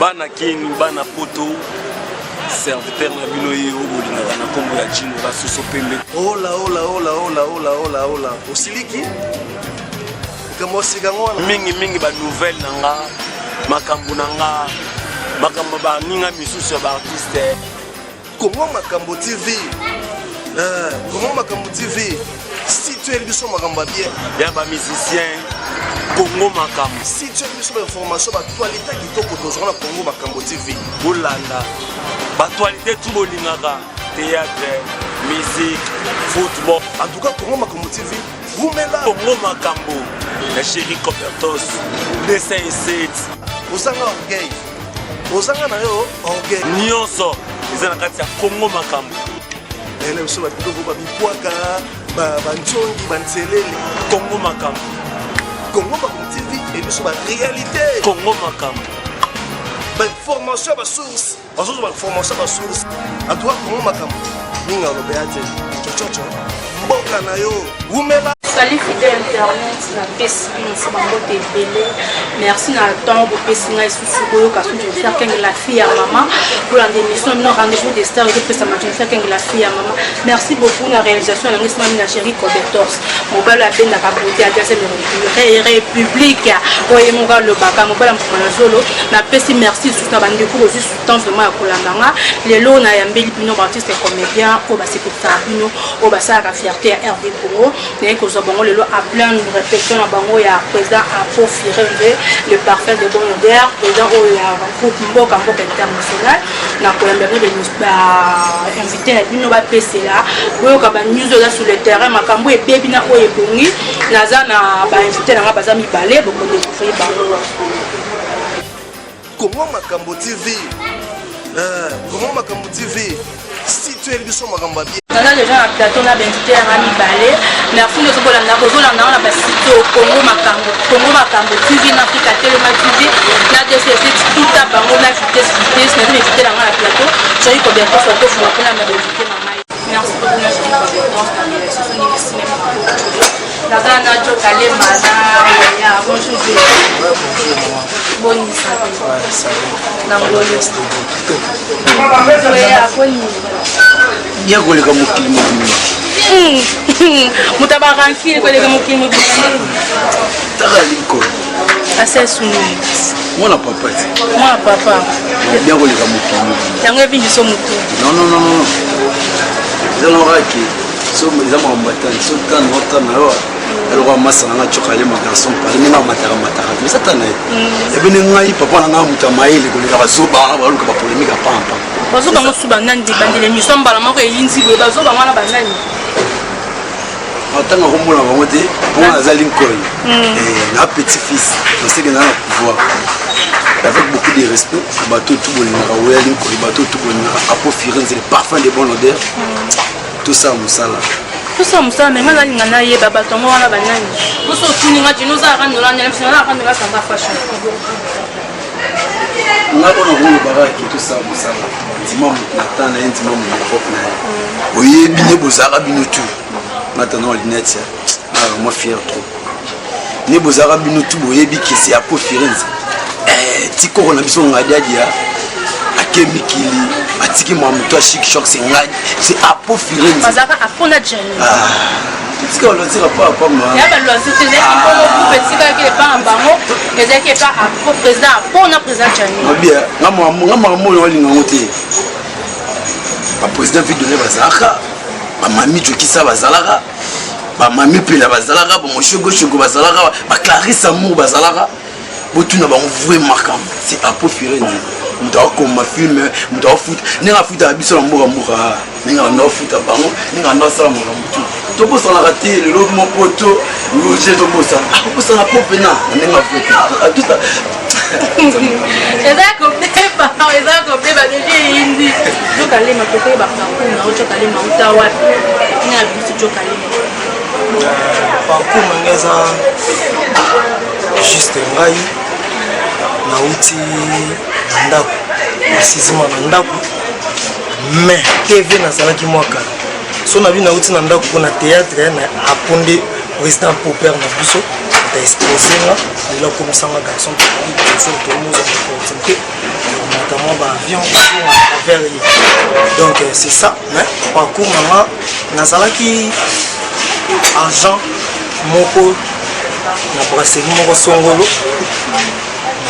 bana kini bana poto serviteur na bino ye obolingaka na kombo ya jino basoso pembe. Ola osiliki kamosikango mingi ba nouvelle nanga makambo nanga makambo ba ninga misusu ba artiste Congo Makambo TV. Congo Makambo TV. Si tu es biso makambo bien, ya ba musicien Congo Makambo. Si tu es biso information ba actualité kitoko tozona Congo Makambo TV. Bolanda ba actualité tout bolingaka théâtre, musique, football. En tout cas Congo Makambo TV, vous mettez là Congo Makambo. La chérie Copertos, dessin et 7. Osanga orgueil. Osanga na yo orgueil. Nyonso, ils ont la Congo Makambo. Elle est sur la vidéo ba bikwaka, ba nchongi, ba nselele. Congo Makambo. Congo Makambo TV et sur la réalité. Congo Makambo. Ba information ba source. Ba information ba source. En tout cas Congo Makambo. Ninga lo beate. Chochocho. Mboka na yo. Umela. Salut fidèle internet, la peste, merci à temps pour passer la faire la fille à maman pour la démission non rendez-vous des stars et de ça faire la fille à maman. Merci beaucoup la réalisation de la chérie Cobertos. Mon bel la peine à beauté à République. Voyez mon gars le baka mon bel solo. La peste merci sous ta bande de cours aussi sous temps vraiment à Kolanganga. Les lots na yambeli pino artiste et comédien au bas c'est pour ça pino au bas ça la fierté à RD Congo. Bango le a plein de réflexions à Bango ya président a profiré le parfait de bon odeur président au groupe Mboka international na ko yamba de invité na bino ba PC là boyo ka ba news là sur le terrain makambo e bebi na o ebongi naza na ba invité na ba zami balé boko découvrir Bango. Congo Makambo TV. Congo Makambo TV. Si tu es biso makambo bien. On a déjà un plateau na invité à Rami Balé. Merci de ce qu'on a besoin dans la site Congo Makambo TV na Africa Telema TV na DCT tout à Bango na vitesse na invité dans la plateau. J'ai eu combien de photos pour la invité maman. Merci beaucoup na Nazana Jokale Mana ya bonjour boni ya koleka mokili mutabaranki koleka mokili mobili taka liko asesuni mwana papa ya koleka mokili yango evi biso motu non ezaloraki so eza makambatani so tana otana yo eloko masana nga chokale ma garçon parle ni ma mataka mais satana ebene ngai papa na nga muta maile koleka bazoba baluka ba polémique pampa bazoba ngo suba nandi bandele mission mbala moko eyinzi bo bazoba ngana banani atanga komona bango te bon azali nkoi na petit fils je sais que na pouvoir avec beaucoup de respect bateau tout bon na weli nkoi bateau tout bon na apo firenze le parfum de bonne odeur tout ça musala mais nga linga na ye baba tongo wana banani boso tuni nga tino za ka ndola nyela fina ka ndola samba fashion nga ona ko baraki tout ça musala dimanche matin na dimanche na pop na oye bine bozara bino tout maintenant linette moi fier trop ne bozara bino tout boye biki c'est apo firenze tiko na biso ngadiadi ya akemikili atiki mamuto chic choc c'est apo firenze bazaka apona jani ce qu'on le dira pas moi ya ba lo c'est des pour petit ka ke pas en bango ezaki pas apo président apona président jani bien ngama mo linga ngote ba président fi donner bazaka ba mami jokisa bazalaka ba mami pela bazalaka ba moshogo bazalaka ba Clarisse Amour bazalaka botuna ba vrai marquant c'est apo firenze mutawa koma film mutawa foot ninga foot abiso na mboka ninga na foot bango ninga na sala mo mutu to bosa na raté le logo mo poto loger to bosa bosa na pop na ninga foot tout ça ezako pe ba deje indi jokale ma toke ba kuna jokale ma utawa ina bisu jokale parcours ngeza juste ngai nauti ndako asizima na ndako mais TV nazalaki mwaka so na bi nauti na ndako na théâtre na aponde président popère na biso ta exposé là la comme ça garçon pour tout le monde avion vers donc c'est ça mais parcours nanga nazalaki agent moko na brasserie moko songolo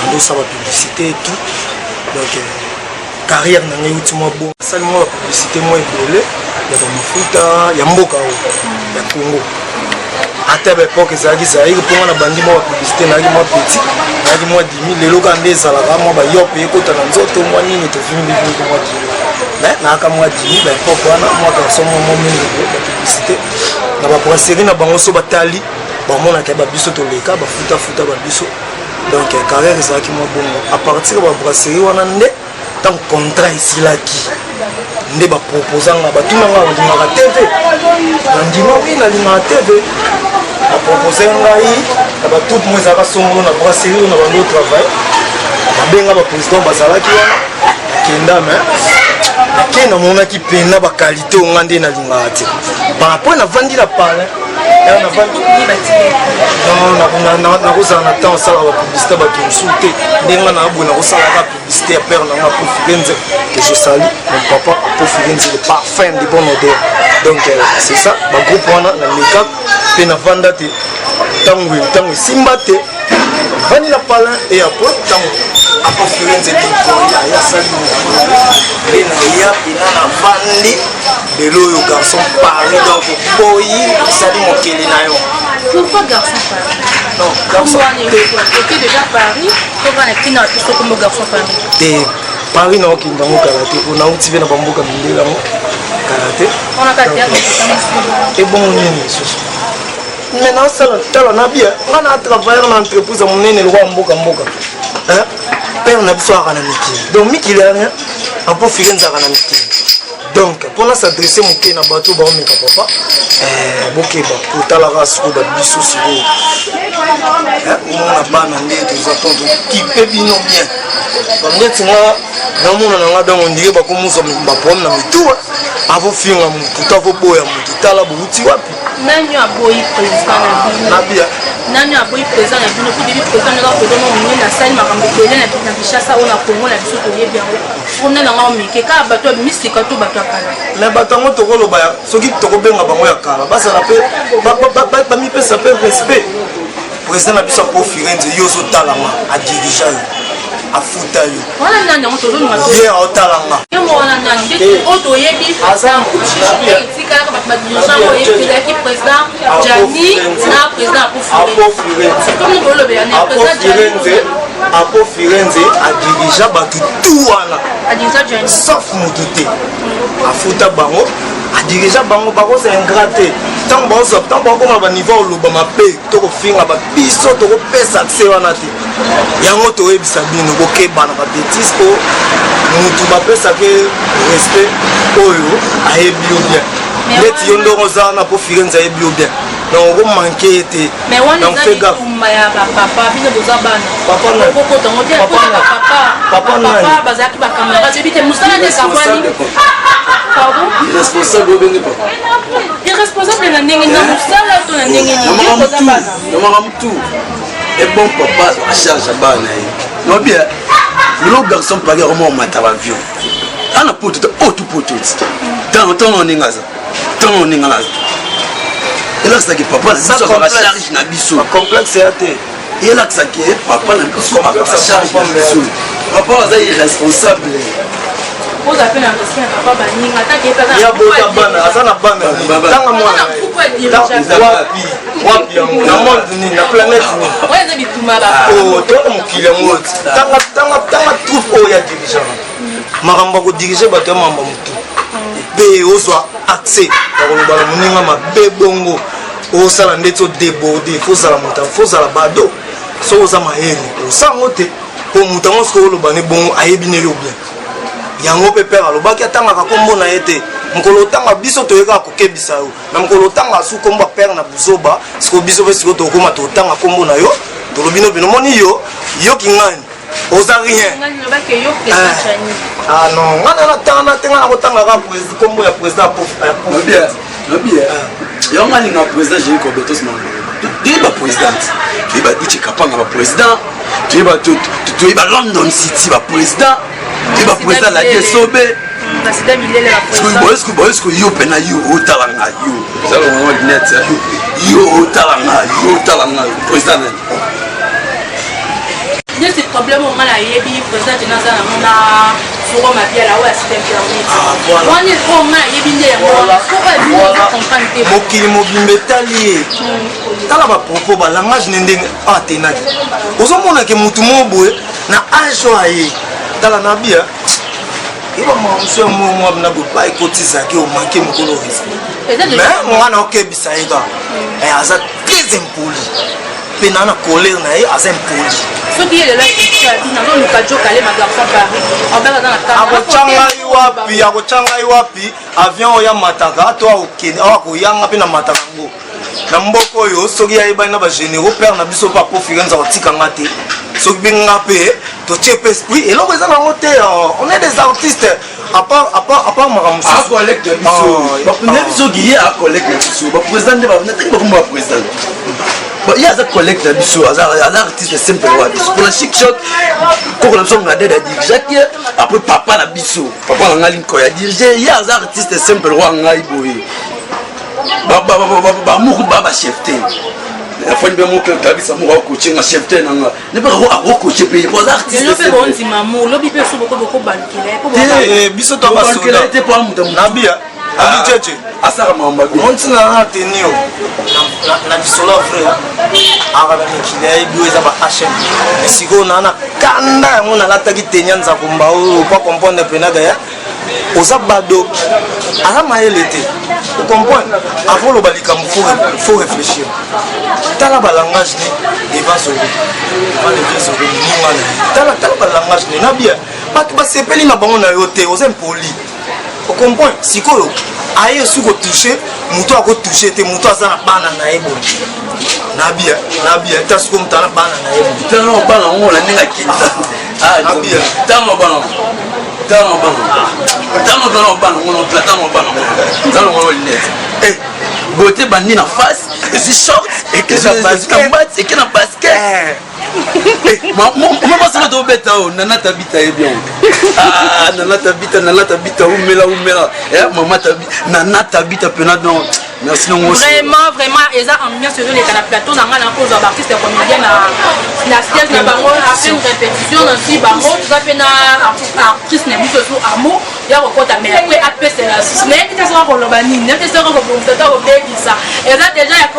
nandosala publicité et tout donc carrière nanga euti mwa bon asali mwa publicité mwa ebele ya bamafuta ya mboka oyo ya Congo ata baepoke ezalaki zaire mponga na bandi mwa bapublicité nayaki mwa petit nayaki mwa 10 000 lelo ka nde ezalaka mwa bayope ekota na nzoto mwa nini tofimi biviniko mwa 10 000 mais nayaka mwa 10 000 baepoke wana mwa garçon mwa mingi bapublicité na babrasserie na bango so batali bamonaka babiso toleka bafutafuta babiso donc carrière ezalaki mwa bongo à partir ya babrasserie wana nde ntango contrat esilaki nde baproposanga batunanga nalingaka tv nandima wi nalingaka tv bapropose ngai na batoupe mo ezalaka songolo na brasserie oyo na bando travail babenga baprésident bazalaki wana nakenda me nake namonaki mpena bakalite oyo nga nde nalingaka te parapport navandi na palin nakozala na temps osala bapublicité bato mosusu te ndenge naboye nakosalaka publicité ya père nanga po firenze que je salue mon papa po firenze le parfum de bonne odeur donc c'est ça bagroupe wana naleka mpe navanda te ntango esimba te vandi na palin e apres ntango apo firenze likoya yasali nde naya ina navandi lelo oyo garçon paris donc boyi esali mokili na yo. Pourquoi garçon Paris? Non, garçon. Tu es déjà Paris, pourquoi on a pris notre histoire comme garçon Paris? Et Paris n'a aucun dans mon karaté. On a oublié na bambo comme il est là karaté. On a pas de et bon on est maintenant ça là na bien. On a travaillé dans l'entreprise mon nene le roi mboka. Hein? Père n'a pas à la métier. Donc Miki il est rien. Un peu firenze à la métier. Donc pour s'adresser mon kena bateau ba omeka papa bokeba otala raso ba biso siko on a pas nandé tous attendre qui peut bino bien comme tinga na mona nga donc on dirait ba komusa ba problème na mitua avo finga mutu avo boya mutu tala buti wapi nani aboyi président na bia nani aboyi président na bino ku début président na ko dono moni na sali makambo tele na Kinshasa ona Congo na biso to yebi yango on na nga omeke ka bato misika to bato akala mais batango tokoloba ya soki tokobenga bango ya kala basala pe bamipesa pe respect président na biso po firenze yo ozotalanga adirija yo afuta yo wana nani yango tozonunga ye aotalanga yango wana nani oyo toyebi etikaka bato badirija oyo oyebelaki président Jani na président apo firenze tomi tolobe ya président apo firenze adirija bato tu wana sauf moto te afuta bango adirija bango bakoza ingrate ntango bakoma baniveau oloba mabe tokofinga babiso tokopesa akse wana te yango toyebisa bino kokebana babétise po mutu bapesaka respect oyo ayebi yo bien neti yo ndongo oza wana po firenze ayebi yo bien donc okomanke ye te donc fe gaffe papa bazalaki bacamarade ebi te mosala nekafani pardon irresponsable na ndenge na mosala to na ndenge namakamtu e bon papa acharge bana ye no bien lo garçon pagi akoma omata bavion ana poto otu poto ntango oninga za ntango oninga na elakisaki papa na biso akaka charge na biso complexe ya te elakisaki papa na biso akaka charge na biso papa aza irresponsable oza pe na respect na papa baninga taki ya bota bana aza na bana tanga mwana wapi yango na monde nini na planète nini oyo eza bituma toko mokili yango oti tanga troupe oyo ya dirigant makambo ya kodirige bato ya mamba motu mpe ozwa accès ya kolobala moninga mabe bongo osala ndeti odéborde fozala moto fozala bado so oza mayele osango te mpo moto yango soki oloba ne bongo ayebi neli obien yango mpe pere alobaki atangaka kombo na ye te mokolo otanga biso toyekaka kokebisa yo na mokolo otanga asu kombo apere na buzoba sikoyo biso mpe sikoyo tokokoma totanga kombo na yo tolobi no bino omoni yo yoki ngani oza rien non ngana natanga te ngana kotangaka kombo ya président yango alinga président jéri kobetos toyeba présidente toyeba duce kapanga baprésident toyeba london city baprésident et ba président la die sobe Nasida Milele la président. Est-ce que yo pena yo otalanga yo ça le net yo otalanga président il y a ce problème au mala yebi président de Naza na forum a bien là où assisté internet. On est au mala yebi ne voilà comprendre mokili mobimbe tali tala ba propos ba langage ndenge atenaki ozomona ke mutu moboye na age aye tala na bia iba mwamuswe mwa na bopa ikotisa ki o manke mokolo risque mais mwana okebisa eka aza très impoli pena na colère na ye aza impoli soki ye lelo nano luka jokale magarçon Paris obeka dans la camera akotyanga ye wapi avion oya mataka to akokende akoyanga mpe na mataka yango na mboka oyo soki yayebani na bagénéraux père na biso mpe aprofire nza kotikanga te soki benga mpe totie mpe esprit eloko eza nango te on est des artistes à part makambo acollecte na biso ki ye acollecte na biso baprésident nde bavenataki bakomba baprésident il y a un collecte de biso, un artiste simple pour la chic shot. Pour la sonne de diriger, après papa la biso, papa la ngalinko ya diriger, il y a un artiste simple roi ngai boy. Baba chefté. La fois de mon cœur, ça m'a coaché ma chefté nanga. Ne pas avoir coaché pays pour l'artiste. Je fais bon dit maman, lobby peut sur beaucoup balkile. Biso to ba balkile était pas mon nabia. Abi tchétché. Asara mamba. On tient na tenio. Na bisolo frère. Ara mikile ibo eza ba HM. Siko na kanda mona lataki tenyanza kumba o pas comprendre pena gaya. Oza bado. Ara maele te. Vous comprenez? Avant le balikam, il faut réfléchir. Dans le langage, il va se dans le langage, il va bien. Parce que c'est pas une bonne ayote, aux impolis. Vous comprenez? Si vous avez touché, vous avez touché, vous avez touché, Nabia, tu as comme tu as beauté bandit en face, et c'est short, et que ça passe en bas, et que dans basket. Maman, ça va te bête, nana t'habite bien. Ah, nana t'habite, où mela. Maman t'habite, nana t'habite, penadon. Merci, vraiment, et ça, en bien sur les canapés plateaux, dans la cause d'artistes comédiens, la siège de Bango, après une répétition, aussi Bango, tout ça fait un artiste, n'est plus sur amour, il y a encore ta mère, après, après, c'est la mais il y a ça, on l'a mis, il y a ça, on ça, et là, déjà,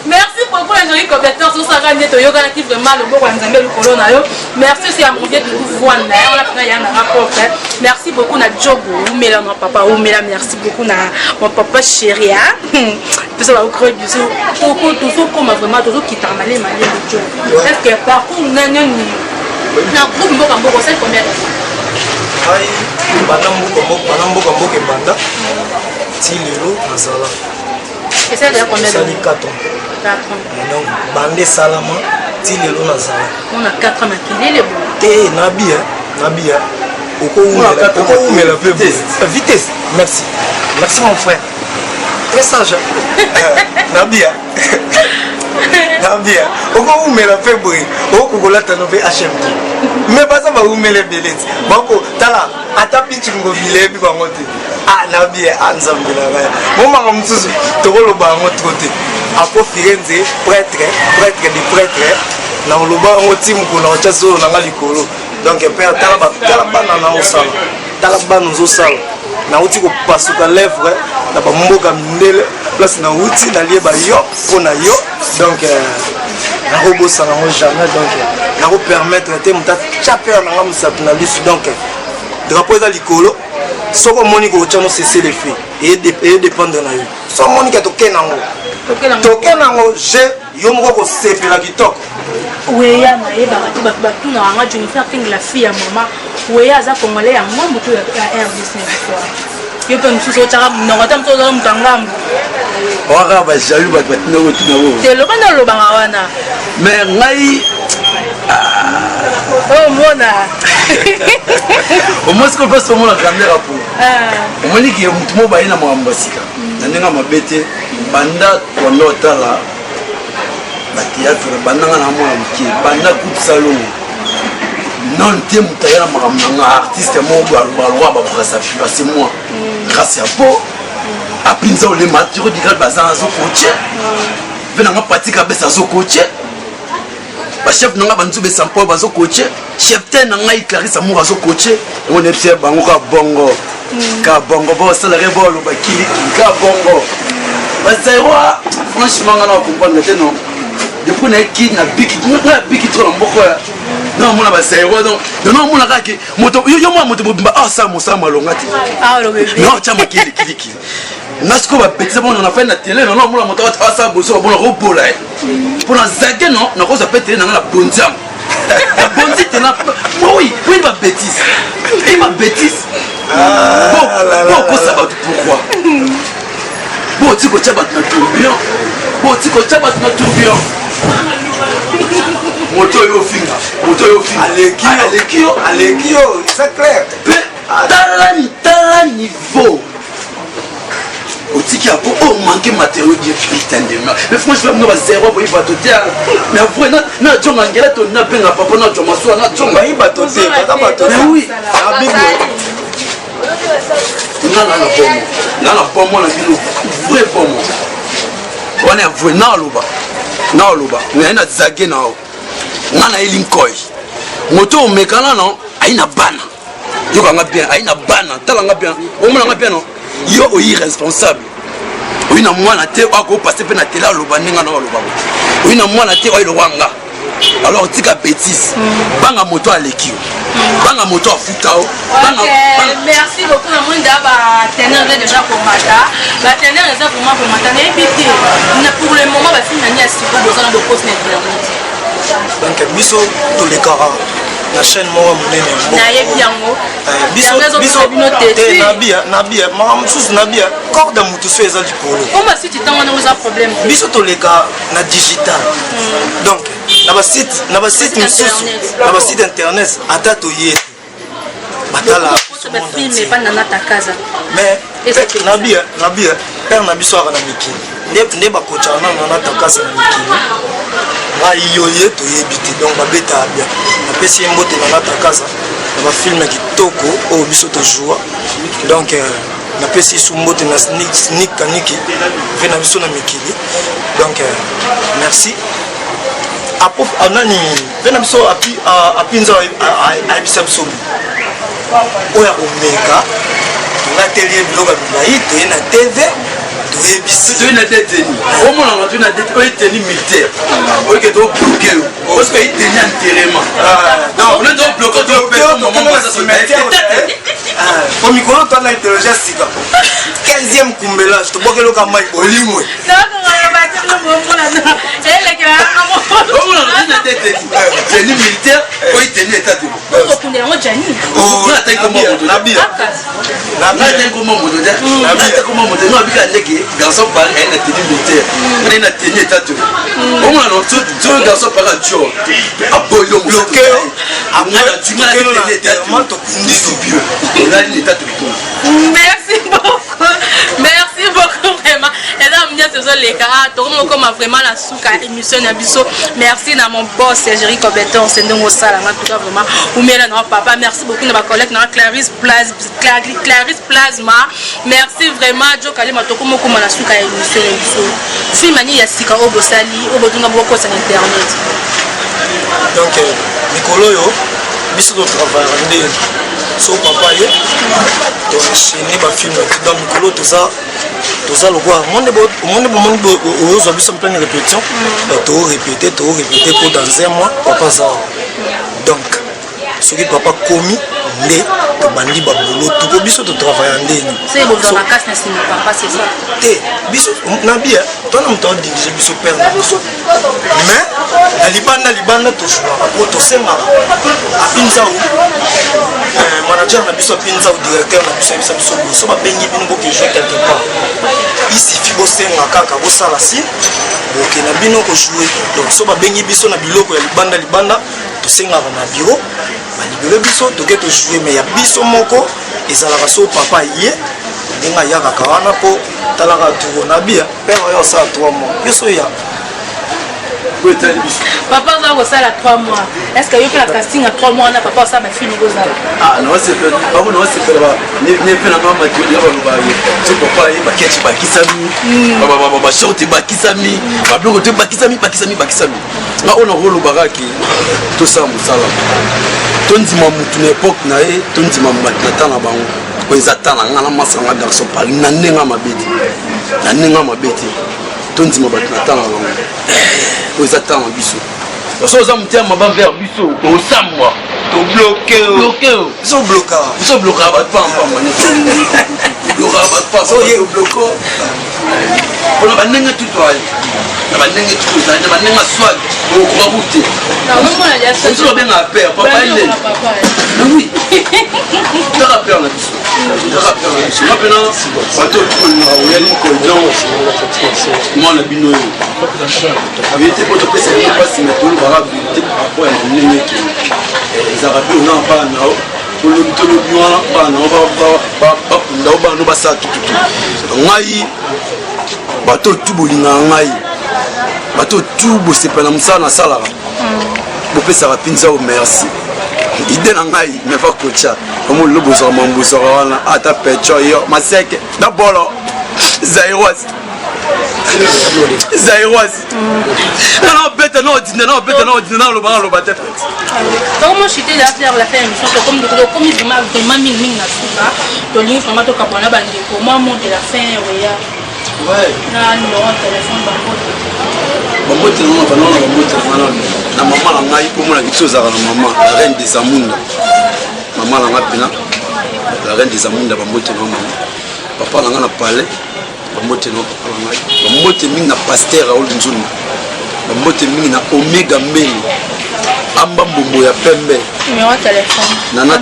merci beaucoup, les gens compétents, sur ça, yoga qui vraiment le beau Wanzambe, le colonna, merci, c'est à mon vieux de vous voir, on a pris un rapport, merci beaucoup, na Djogo, ou Méla, mon papa, ou Méla, merci beaucoup, na mon papa chéri. Tout ça va au creux du tout comme vraiment tout qui t'a malé malé le jour. Est-ce que par contre n'a groupe beaucoup c'est combien de ai banambo kambo banda ti lelo nazala et ça d'ailleurs combien de 4 ans donc bande salama ti lelo nazala on a 4 ans maquillé les bon te nabia oko umela peu vitesse merci mon frère très sage nabia oko umela peu boy oko kolata no pe HMT mais pas ça va umela beleti bako tala ata pichingo bilebi bango te ah nabia anzambela baya moma mtsuzu tokolo bango trote apo firenze prêtre de prêtre na loba ngo timu ko na chaso na ngalikolo donc père tala bana na osala tala bana nzosala na uti ko pasuka lèvre na ba mboka mindele place na uti na lieba yo pona yo donc na robosa na jamais donc na ko permettre te muta chaper na ngam sapna lisu donc drapeau za likolo soko moni ko chano cesser les faits et dépendre na yo so moni ka to kenango je yo moko ko sepela kitoko weya na yeba batu na nga Jennifer King la fille à maman weya za congolais ya mambo to ya RDC yo pe msuso tara mnongata mtozo mtangambo waka ba jalu ba batina wotu na wo te lo bana lo banga wana mais ngai oh mona au moins qu'on passe au monde la caméra pour au moins qui mutu mo ba ina mo ambasika na ninga mabete banda kondo tala ba théâtre banda na mo amki banda coup salon non te moutaya na makambo artiste moko alwa babrasa fiba c'est moi grâce à po apinza ole maturo dikal bazan zo coach venanga pratique besa zo coach ba chef nanga banzu be sampo bazo coach chef ten nanga Clarisse Amour azo coach on est fier bango ka bongo bo salare bolo ba kili ka bongo ba zero franchement ngana comprendre non depuis na ki na biki trop mboko non mona ba zero donc non mona ka ki moto yo mo moto bimba ça mo ça malongati le bébé non chama kili Nasko va péter bon on a fait la télé non moi la moto ça bosso bon robola pour la zague non on cause péter dans la bondiam la bondi tu n'as oui ma bêtise bon ça va pourquoi bon tu ko tchaba na tourbillon moto yo finga alekio c'est clair dans niveau otiki apo o manqué matériaux bien putain de merde mais franchement moi zéro pour y batoter mais après na jonga ngela to na benga papa na joma so na jonga y batoter mais oui na pomo na bino vrai pomo on est vrai na loba mais na zage na o na elinkoi moto mekana non aina bana yokanga bien aina bana talanga bien o mona bien non yo irresponsable oui na mwana te ako passer pe na tela loba ninga na loba oui na mwana te oyo wanga alors tika bêtise banga moto alekio banga moto afutao banga merci beaucoup na mwenda ba teneur déjà pour mata ba teneur déjà pour moi pour mata na epité na pour le moment ba fini na siko besoin de post internet donc biso to les cara la chaîne moko monene na yebi yango biso nabia mama susu nabia corde mutu so eza likolo comment si tu tango na uza problème biso to leka na digital donc na ba site misusu na ba site internet ata to ye batala film mais pas na ta casa mais nabia père na biso ara na mikili nde bakocha na ta casa na mikili ayoye toyebi te donc babeta bien napesi ye mbote na nata kasa na bafilme kitoko oyo biso tojoua donc napesi su mbote na snik kaniki mpe na biso na mikili donc merci nani mpe na biso apinza ayebisa biso oyo akomeka tongateli biloko ya milai toye na tv tu es détenu. Au moins, on a détenu militaire. On est bloqué. Parce qu'il est détenu entièrement. Donc, on est bloqué. On est au micro, tu as l'interrogé. 15e Kumbela, je te vois que le Kamaï, Olimwe. Détenu militaire, on est détenu état de garçon par un tenu militaire, on a tenu état de au moins tout garçon par un jour à boyo bloqué merci beaucoup vraiment et là on dit que les gars comme vraiment la souka émission nabiso merci à mon boss Jerry Cobeton c'est donc ça là en tout cas vraiment ou mais là non papa merci beaucoup à ma collègue Clarisse Plasma merci vraiment Joe Kalima to comme la souka émission nabiso film mani ya sika obosali obodunga boko sur internet donc Nicolo yo biso do travail so papa ye to enchaîner ba film dans Nicolo tout ça le quoi monde aux habitudes en pleine répétition to répéter pour dans un mois papa ça donc ce qui papa commis ndé to bandi ba bolo to biso to travailler ndeni c'est bon dans la casse na sima papa c'est ça te biso na bien to na mto diriger biso père na biso mais na libanda to choix pour to senga apinza manager na biso apinza ou directeur na biso so ba bengi bino bo que jouer quelque part il suffit bo senga kaka bo sala si bo ke na bino ko jouer donc so ba bengi biso na biloko ya libanda to senga na bureau ba libéré biso to ke to jouer mais ya biso moko ezalaka so papa ye ndinga ya kaka wana po talaka tour na bia père yo sa 3 mois biso ya Papa ça va ça 3 mois. Est-ce que la casting à 3 mois na papa ça va finir aux ala. Ah non c'est fait. Papa non c'est fait là. Ne fait la maman tu dis on va aller. Tu papa il va catch bakisami. Baba short bakisami. Ba bloco te bakisami. Na on rolo baraki. Tout ça musala. Tondima mutu na époque na e tondima matata na bango. Ko ezatana ngana masanga garçon par na nenga mabeti. Na nenga mabeti. Tondima batata na bango. Ko ezatana biso. Parce que on tient ma bas vers biso au samwa to bloquer ils sont bloqués pas bloqués so ye bloqué on a banenga tout toi na banenga tout ça na banenga swag au croix-route non non la ya ça on bien à père papa il est oui tu rappelles la biso maintenant bato tout na oyali ko donc moi la bino il était pour te passer pas si mais tout le barabe était après on est qui les arabes on n'a pas na pour le biwana ba na ba no ba sa tout ngai bato tout bolinga ngai bato tout bo sepana musana sala bo pesa rapinza au merci idée na ngai me va kocha comme le bozo mambuzo wana ata pecho yo maseke na bolo zairoas non bête non le bas le bâtard comment j'étais là faire la fin comme vraiment ming na suka to link vraiment to kapona bande ko moment de la fin ouais na non téléphone bango na maman la ngai ko mona kitso za na maman la reine des amunda maman la ngapina la reine des amunda bambote maman papa na ngana palais bamote no papa ngai bamote mingi na pasteur Raoul Nzuni bamote mingi na Omega Mbeli amba mbumbo ya pembe numéro téléphone nana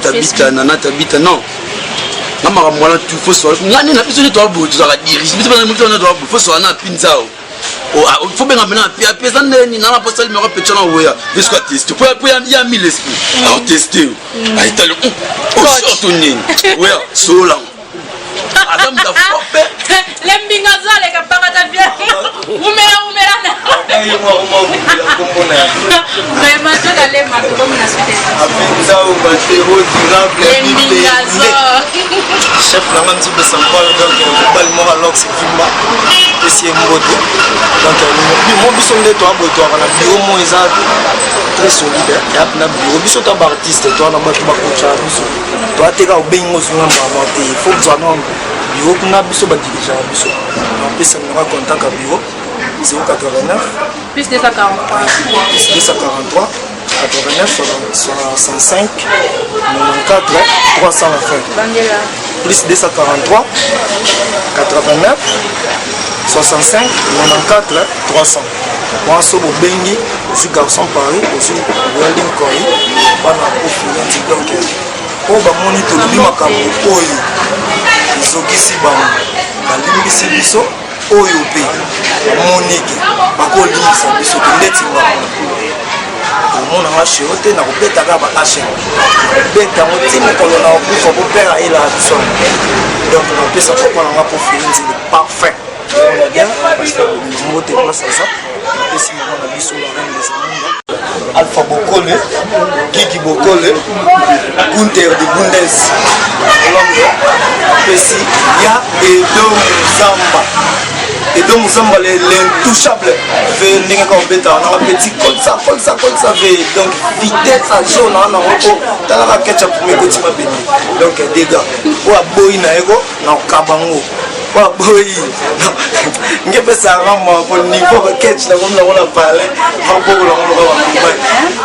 tabita non ngama ka mwana tu faut so ngani na biso ne to abo tu za dirige biso na mutu na to abo faut so na pinzao o faut bien amener à pesa neni na pas seulement numéro petit na oya jusqu'à tester pour ya 1000 esprit alors tester a italien o surtout nini oya sola Adam da fope lembinga zale ka parata bien umela na ayo mo komona vraiment je d'aller ma comme na suite afin au batero durable lembinga zo chef na ngam zibe sampal donc bal mo alors c'est filma essayer mbote donc mo biso ndeto aboto na bureau mo eza très solide ya na bureau biso to ba artiste to na bato ba kocha biso to ateka obengo sunga mama te faut que no bureau kuna biso ba dirige biso on peut se mettre en contact avec bureau 089 plus 243 89 65 94 300 la fin plus 243 89 65 94 300 moi so bobengi aussi garçon Paris aussi welding Corée bana office donc o ba moni to li makambo oyo ezokisi bango balimbisi biso oyo pe moniki bakolimisa biso ndeti omona nga shiro te na kobeta kaka baashe beta ngo ti mokolo na okufa bopera ela biso donc napesa papa nanga profili nzeli parfait bien parce que mbote place aza napesi moko na biso la reine des amunda Alpha Bokole Gigi Bokole Gunter de Bundes Colombe pesi ya Edo Muzamba l'intouchable fait ndenge ka obeta na petit comme ça fait donc vitesse à jaune na roko tala ka ketchup pour me kotima beni donc dégâts o aboyi na ego na kabango wa boy ngepe sa rama pour niveau de catch la comme la parler va beaucoup la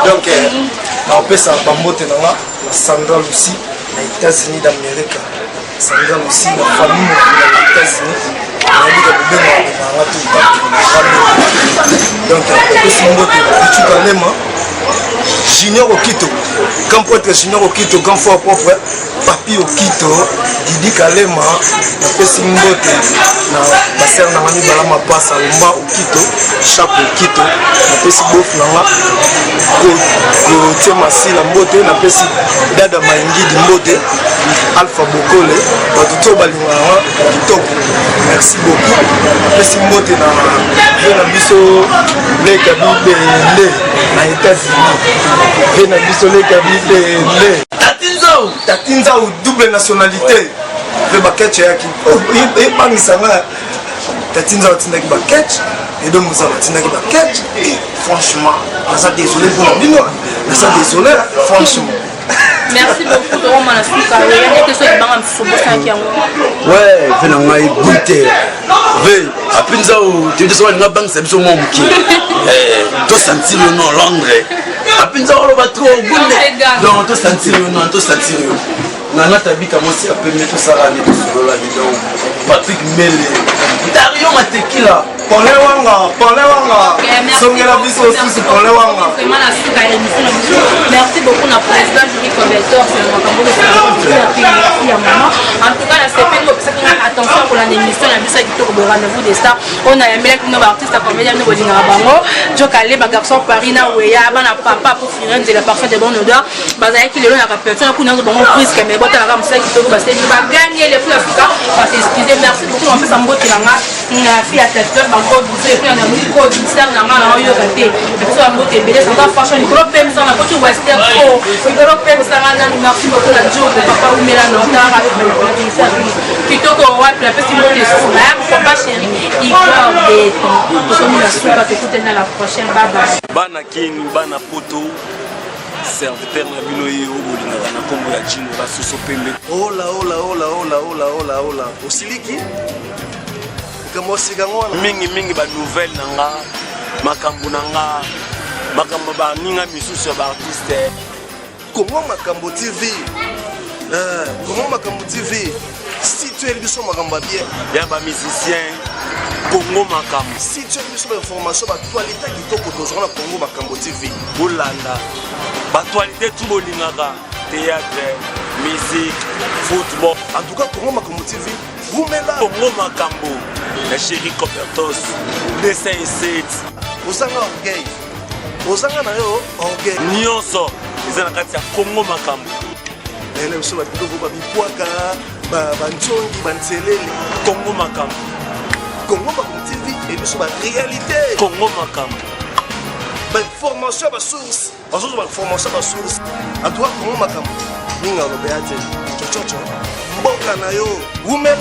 on donc on peut ça bamote na la Sandra Lucy na États-Unis d'Amérique Sandra Lucy la famille aux États-Unis donc c'est un mot Junior Okito, quand pour être Junior Okito, quand faut propre Papi Okito, Didi Kalema, na pesi mbote na baser na mani bala mapasa lomba Okito, chaque Okito, na pesi bof na nga go tema si la mbote na pesi dada maingi di mbote Alpha Bokole bato to balingaka kitoko merci beaucoup apesi mbote na ve na biso lekabibende na États-Unis ve na biso lekabibende tatinzao double nationalité ve baketch yaki ebangisanga tatinzao atindaki baketch edo mosala atindaki baketch franchement naza désolé mpona bino naza désolé franchement. Merci beaucoup de Roman Asuka. Il y a des questions qui vont ouais, venez ngai goûter. Ve, apinza o, tu dis ça nga bank c'est biso mon ki. To sentir le nom Londres. Apinza o ba trop goûter. Donc to sentir le nom, to sentir. Nana tabika mosi apemé to sala ni solo la vidéo. Patrick Mele. Dario Matekila. Pole wanga. Songela biso susu pole wanga. Vraiment la Asuka émission. Merci beaucoup na président Julie Convertor, c'est le makambo de ya maman. En tout cas, la CPN attention pour l'émission la biso qui tourne au rendez-vous des stars. On a aimé que nos artistes comédiens nous bodinga bango. Jo Kalé ba garçon Parina Weya bana papa pour finir de la parfait de bonne odeur. Bazaya qui le long la personne pour nous bongo prise que mais bota la comme ça qui tourne parce que va gagner les plus Africains. Parce que excusez merci beaucoup on fait ça mbote langa. Na fille à tête ba ko vous et puis on a mis code ministère na ngana yo katé. Parce que mbote belé ça va fashion ni gros pem ça na ko western ko. Gros pem ça na merci beaucoup la Jo papa ou mela na tara avec le ministère. Kitoko wa la petite mbote sur là, faut pas chéri. Il va de comme la soupe à écouter dans la prochaine baba. Bana king bana poto. Serviteur na bino ye obolingaka na kombo ya jino basuso pembe. Ola osiliki kamosika ngwana mingi ba nouvelle nanga makambo nanga makambo ba ninga misusu ba artiste Congo Makambo TV Congo Makambo TV si tu es biso makambo bien ya ba musicien Congo Makambo si tu es biso ba information ba actualité kitoko tozona na Congo Makambo TV bolanda ba actualité tout bolingaka théâtre musique football en tout cas Congo Makambo TV vous mela Congo Makambo la chérie Copertos dessin et set osanga orgueil osanga na yo orgueil nyonso eza na kati ya Congo Makambo ele biso ba biloko ba bikwaka ba ntongi ba nselele Congo Makambo Congo Makambo TV et biso ba réalité Congo Makambo ba information ba source ba information ba source en tout cas Congo Makambo ninga lo beate chochocho mboka na yo umela